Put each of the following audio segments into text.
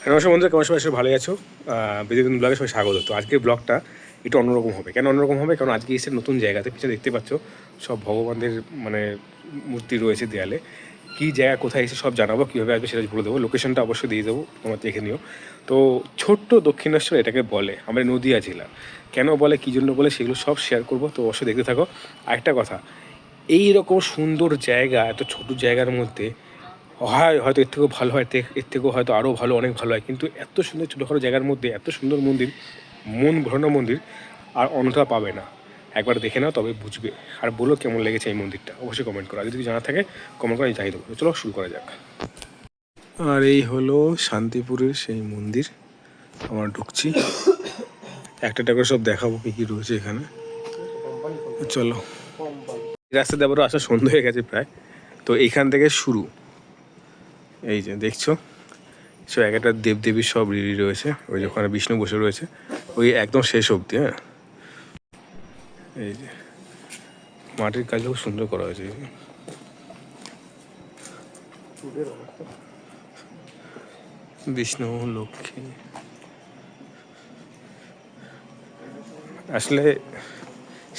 নমস্কার বন্ধুরা, কেমন সবাই ভালোই আছো? বিদ্যুৎ ব্লগে সবাই স্বাগত। তো আজকের ব্লগটা একটু অন্যরকম হবে। কেন অন্যরকম হবে? কারণ আজকে এসে নতুন জায়গাতে পিছনে দেখতে পাচ্ছ সব ভগবানদের মানে মূর্তি রয়েছে দেয়ালে। কী জায়গা, কোথায় এসে সব জানাবো, কীভাবে আসবে সেটা বলে দেবো। লোকেশনটা অবশ্যই দিয়ে দেবো, তোমার দেখে নিও। তো ছোট্ট দক্ষিণেশ্বর এটাকে বলে, আমরা নদীয়া জেলা। কেন বলে, কী জন্য বলে, সেগুলো সব শেয়ার করবো, তো অবশ্যই দেখতে থাকো। আরেকটা কথা, এই রকম সুন্দর জায়গা এত ছোট জায়গার মধ্যে হয়তো এর থেকেও ভালো হয়, এর থেকেও হয়তো আরও ভালো, অনেক ভালো হয়, কিন্তু এত সুন্দর ছোটোখাটো জায়গার মধ্যে এত সুন্দর মন্দির, মন ভরানো মন্দির আর অন্যথা পাবে না। একবার দেখে নাও, তবে বুঝবে। আর বলো কেমন লেগেছে এই মন্দিরটা, অবশ্যই কমেন্ট করো। আর যদি জানা থাকে কমেন্ট করে, আমি চাই দেবো। চলো শুরু করা যাক। আর এই হলো শান্তিপুরের সেই মন্দির। আমরা ঢুকছি, একটা করে সব দেখাবো কী কী রয়েছে এখানে। চলো, রাস্তা দিয়ে আবার আসা সন্ধ্যা হয়ে গেছে প্রায়। তো এইখান থেকে শুরু, এই যে দেখছো সব এক একটা দেবদেবীর সব রিলি রয়েছে। ওই যে ওখানে বিষ্ণু বসে রয়েছে, ওই একদম শেষ অবধি। হ্যাঁ, এই যে মাটির কাজ খুব সুন্দর করা হয়েছে। বিষ্ণু, লক্ষ্মী, আসলে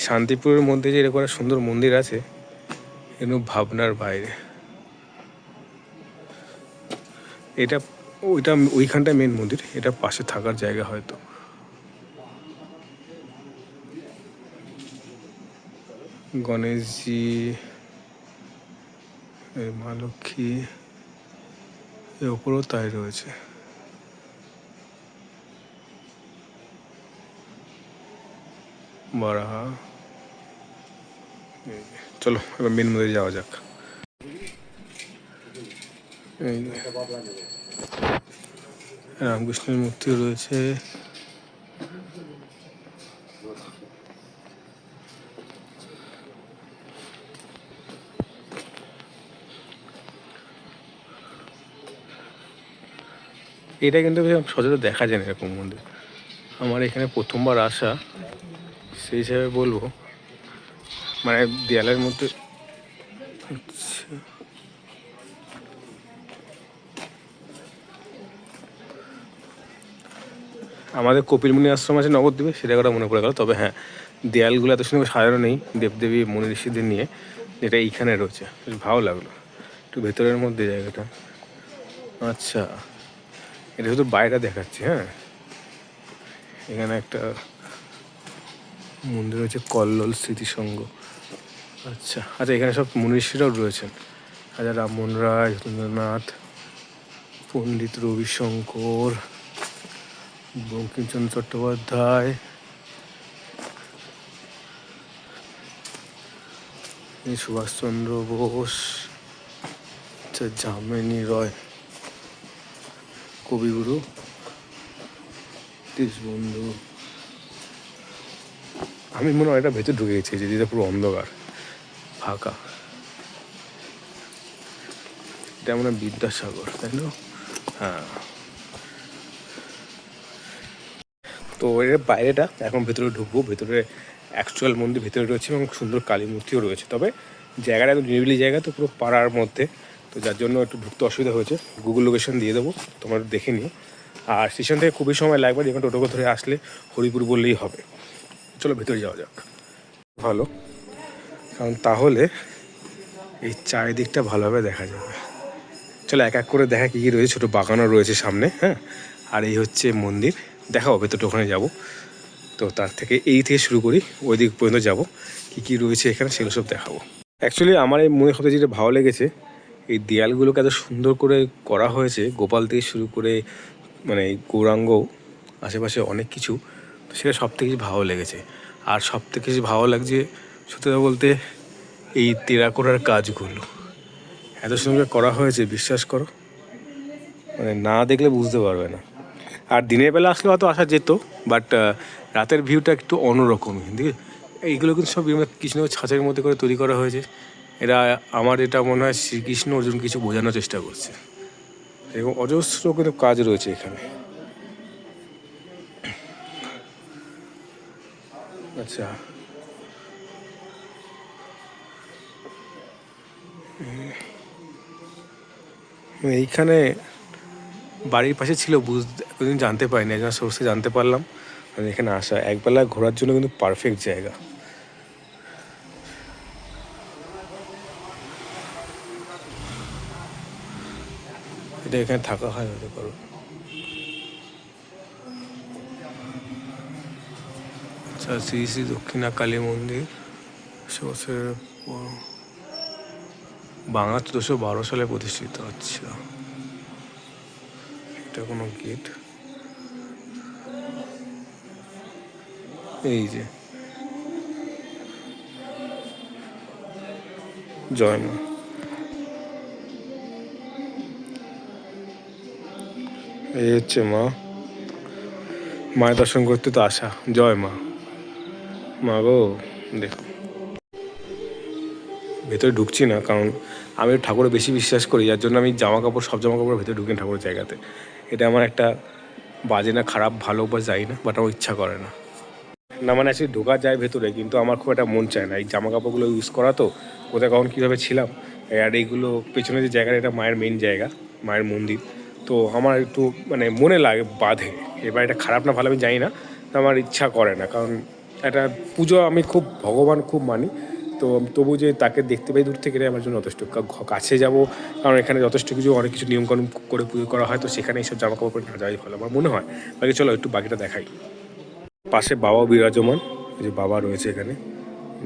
শান্তিপুরের মধ্যে যে এরকম একটা সুন্দর মন্দির আছে এর ভাবনার বাইরে। এটা ওইখানটায় মেন মন্দির, এটা পাশে থাকার জায়গা হয়তো। গণেশজি, মা লক্ষ্মী, এর ওপরেও তাই রয়েছে। বারাহা। চলো এবার মেন মন্দিরে যাওয়া যাক। এই রামকৃষ্ণের মূর্তি রয়েছে। এটা কিন্তু সচরাচর দেখা যায় না এরকম মন্দির। আমার এখানে প্রথমবার আসা, সেই হিসাবে বলবো মানে দেয়ালের মধ্যে। আমাদের কপিলমুনি আশ্রম আছে নবদ্বীপে, সেটা কথা মনে পড়ে গেল। তবে হ্যাঁ, দেয়ালগুলো এত সুন্দর সাজানো নেই দেবদেবী মুনি ঋষিদের নিয়ে, যেটা এইখানে রয়েছে। বেশ ভালো লাগলো, একটু ভেতরের মধ্যে জায়গাটা। আচ্ছা, এটা শুধু বাইরে দেখাচ্ছে। হ্যাঁ, এখানে একটা মন্দির রয়েছে, কল্লোল স্মৃতিসংঘ। আচ্ছা আচ্ছা, এখানে সব মুনি ঋষিরাও রয়েছেন। রাজা রামমোহন রায়, যতীন্দ্রনাথ, পণ্ডিত রবিশঙ্কর, বঙ্কিমচন্দ্র চট্টোপাধ্যায়, সুভাষচন্দ্র বোস, আচ্ছা যামিনী রয়, কবিগুরু, দেশবন্ধু। আমি মনে হয় এটা ভেতর ঢুকে গেছি, যেটা পুরো অন্ধকার ফাঁকা। এটা মনে হয় বিদ্যাসাগর, তাই না? হ্যাঁ। তো এর বাইরেটা, এখন ভেতরে ঢুকবো। ভেতরে অ্যাকচুয়াল মন্দির ভেতরে রয়েছে এবং সুন্দর কালী মূর্তিও রয়েছে। তবে জায়গাটা একদম নিরিবিলি জায়গা, তো পুরো পাড়ার মধ্যে, তো যার জন্য একটু ঢুকতে অসুবিধা হয়েছে। গুগল লোকেশন দিয়ে দেবো, তোমরা দেখে নিও। আর স্টেশন থেকে খুবই সময় লাগবে, যেখানে টোটো ধরে আসলে হরিপুর বললেই হবে। চলো ভেতরে যাওয়া যাক। ভালো, কারণ তাহলে এই চারিদিকটা ভালোভাবে দেখা যাবে। চলো এক এক করে দেখা কী কী রয়েছে। ছোটো বাগানও রয়েছে সামনে। হ্যাঁ, আর এই হচ্ছে মন্দির। দেখাও ভেতরটা, ওখানে যাবো। তো তার থেকে এই থেকে শুরু করি, ওই দিক পর্যন্ত যাবো। কী কী রয়েছে এখানে সেগুলো সব দেখাবো। অ্যাকচুয়ালি আমার এই মনে হতে যেটা ভালো লেগেছে, এই দেয়ালগুলোকে এত সুন্দর করে করা হয়েছে, গোপাল থেকে শুরু করে মানে গৌরাঙ্গ, আশেপাশে অনেক কিছু। তো সেটা সব থেকে ভালো লেগেছে। আর সব থেকে ভালো লাগছে সত্যি কথা বলতে, এই টেরাকোটার কাজগুলো এত সুন্দর করা হয়েছে, বিশ্বাস করো, মানে না দেখলে বুঝতে পারবে না। আর দিনের বেলা আসলে হয়তো আসা যেত, বাট রাতের ভিউটা একটু অন্যরকমই। ঠিক, এইগুলো কিন্তু সব কৃষ্ণ ছাঁচের মধ্যে করে তৈরি করা হয়েছে। এরা, আমার এটা মনে হয় শ্রীকৃষ্ণ অর্জুন কিছু বোঝানোর চেষ্টা করছে। এবং অজস্র কিন্তু কাজ রয়েছে এখানে। আচ্ছা, এইখানে বাড়ির পাশে ছিল বুঝতে কোনোদিন জানতে পারিনি, একজন সোর্সে জানতে পারলাম। মানে এখানে আসা একবেলা ঘোরার জন্য কিন্তু পারফেক্ট জায়গা। এটা এখানে থাকা হয় হতে পারো। আচ্ছা, শ্রী শ্রী দক্ষিণা কালী মন্দির 100 বছরের পর, বাংলা 1412 সালে প্রতিষ্ঠিত। আচ্ছা, এটা কোনো গেট? এই যে জয় মা, এই হচ্ছে মা। মায়ের দর্শন করতে তো আসা। জয় মা। মা গো, দেখো ভেতরে ঢুকছি না, কারণ আমি ঠাকুরে বেশি বিশ্বাস করি, যার জন্য আমি জামা কাপড় সব জামা কাপড় ভেতরে ঢুকেন ঠাকুরের জায়গাতে। এটা আমার একটা বাজে না, খারাপ ভালো বা যাই না, বাট আমার ইচ্ছা করে না। না মানে আসলে ঢোকা যায় ভেতরে, কিন্তু আমার খুব একটা মন চায় না এই জামা কাপড়গুলো ইউজ করা। তো কোথায় কখন কীভাবে ছিলাম, আর এইগুলো পেছনে যে জায়গাটা, এটা মায়ের মেন জায়গা, মায়ের মন্দির। তো আমার একটু মানে মনে লাগে, বাধে। এবার এটা খারাপ না ভালো আমি জানি না, তো আমার ইচ্ছা করে না, কারণ একটা পুজো আমি খুব ভগবান খুব মানি। তো তবু যে তাকে দেখতে পাই দূর থেকে, এটাই আমার জন্য যথেষ্ট। কাছে যাব, কারণ এখানে যথেষ্ট কিছু অনেক কিছু নিয়মকানুন করে পুজো করা হয়, তো সেখানে এইসব জামা কাপড় পরে না যাওয়াই ভালো আমার মনে হয়। বাকি চলো একটু বাকিটা দেখাই। পাশে বাবাও বিরাজমান, এই যে বাবা রয়েছে এখানে,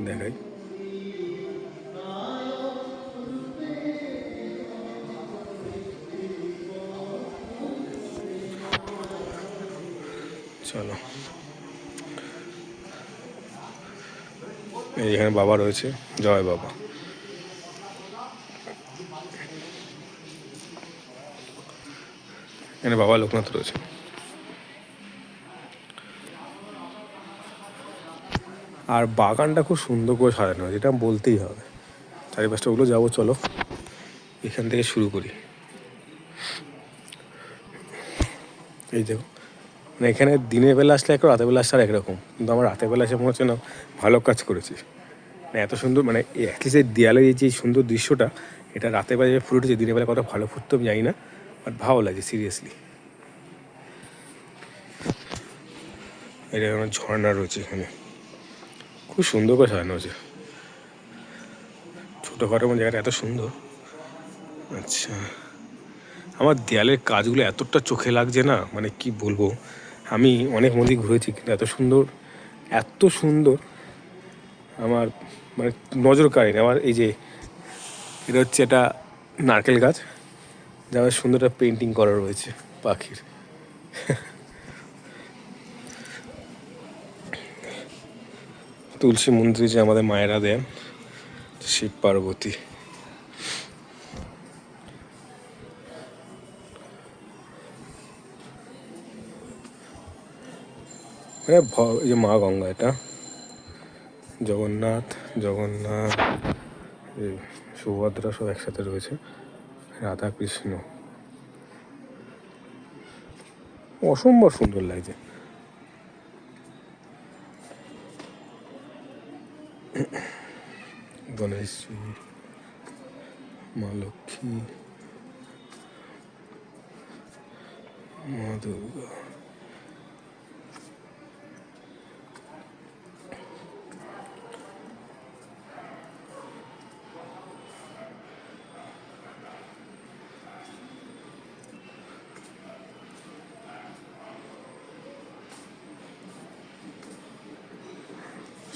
দেখাই। চলো, এই এখানে বাবা রয়েছে, জয় বাবা। এখানে বাবা লোকনাথ রয়েছে। আর বাগানটা খুব সুন্দর করে সাজানো হয়, যেটা বলতেই হবে। চারিপাশটা ওগুলো যাবো, চলো এখান থেকে শুরু করি। এই দেখো, মানে এখানে দিনের বেলা আসলে একরকম, রাতের বেলা আসলে একরকম, কিন্তু আমার রাতের বেলা এসে মনে হচ্ছে না ভালো কাজ করেছি। মানে এত সুন্দর, মানে অ্যাটলিস্ট এই দেয়ালে যে সুন্দর দৃশ্যটা, এটা রাতের বেলা যে ফুটে উঠেছে, দিনের বেলা কত ভালো ফুটতে আমি জানি না, বাট ভালো লাগে সিরিয়াসলি। এটা আমার ঝর্ণা রয়েছে এখানে, খুব সুন্দর করে সাজানো হয়েছে। ছোটোখাটো জায়গাটা এত সুন্দর। আচ্ছা, আমার দেয়ালের কাজগুলো এতটা চোখে লাগছে না, মানে কি বলবো। আমি অনেক মন্দির ঘুরেছি, কিন্তু এত সুন্দর, এত সুন্দর আমার মানে নজর কাড়েনি। আমার এই যে এটা হচ্ছে, এটা নারকেল গাছ, যার সুন্দর একটা পেন্টিং করা রয়েছে পাখির। তুলসী মন্দির যে আমাদের মায়েরা দেন, শিব পার্বতী। এই যে মা গঙ্গা, এটা জগন্নাথ, জগন্নাথ, সুভদ্রা সব একসাথে রয়েছে, রাধা কৃষ্ণ, অসম্ভব সুন্দর লাগছে। গণেশজি, মা লক্ষ্মী, মা দুর্গা।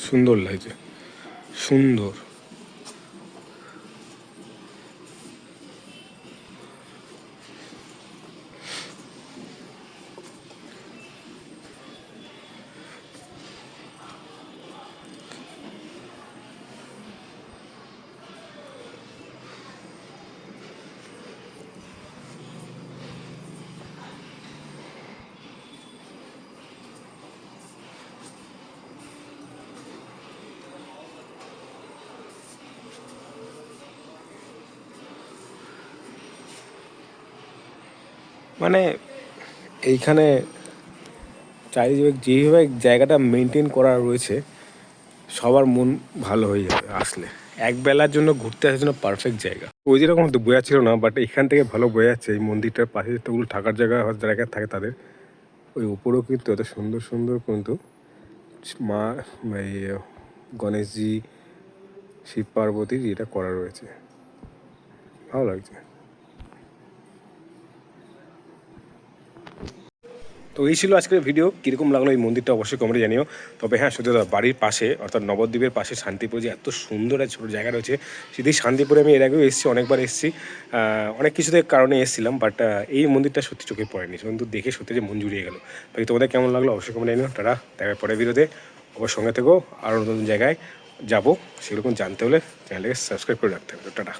সুন্দর লাগছে, সুন্দর। মানে এইখানে চারিদিকে যেভাবে জায়গাটা মেনটেন করা রয়েছে, সবার মন ভালো হয়ে যাবে আসলে। একবেলার জন্য ঘুরতে আসার জন্য পারফেক্ট জায়গা। ওই যেরকম হয়তো বোঝা ছিল না, বাট এখান থেকে ভালো বোঝা যাচ্ছে এই মন্দিরটার পাশে যেগুলো থাকার জায়গা জায়গা থাকে তাদের ওই উপরেও কিন্তু এত সুন্দর সুন্দর কিন্তু মা এই গণেশজি, শিব পার্বতীর এটা করা রয়েছে, ভালো লাগছে। তো এই ছিল আজকের ভিডিও। কীরকম লাগলো এই মন্দিরটা অবশ্যই কমেন্টে জানিও। তবে হ্যাঁ, সত্যি কথা, বাড়ির পাশে অর্থাৎ নবদ্বীপের পাশে শান্তিপুরে যে এত সুন্দর এক ছোটো জায়গা রয়েছে, সেটি শান্তিপুরে আমি এর আগেও এসেছি, অনেকবার এসেছি, অনেক কিছুতে কারণে এসেছিলাম, বাট এই মন্দিরটা সত্যি চোখে পড়েনি, কিন্তু দেখে সত্যি যে মন জুড়িয়ে গেলো। বাকি তোমাদের কেমন লাগলো অবশ্যই কমেন্টে জানিও। তারা দেখা পরের ভিডিওতে অবশ্যই সঙ্গে থেকেও আরও নতুন জায়গায় যাবো, সেগুলো জানতে হলে চ্যানেলটাকে সাবস্ক্রাইব করে রাখতে হবে। টাটা।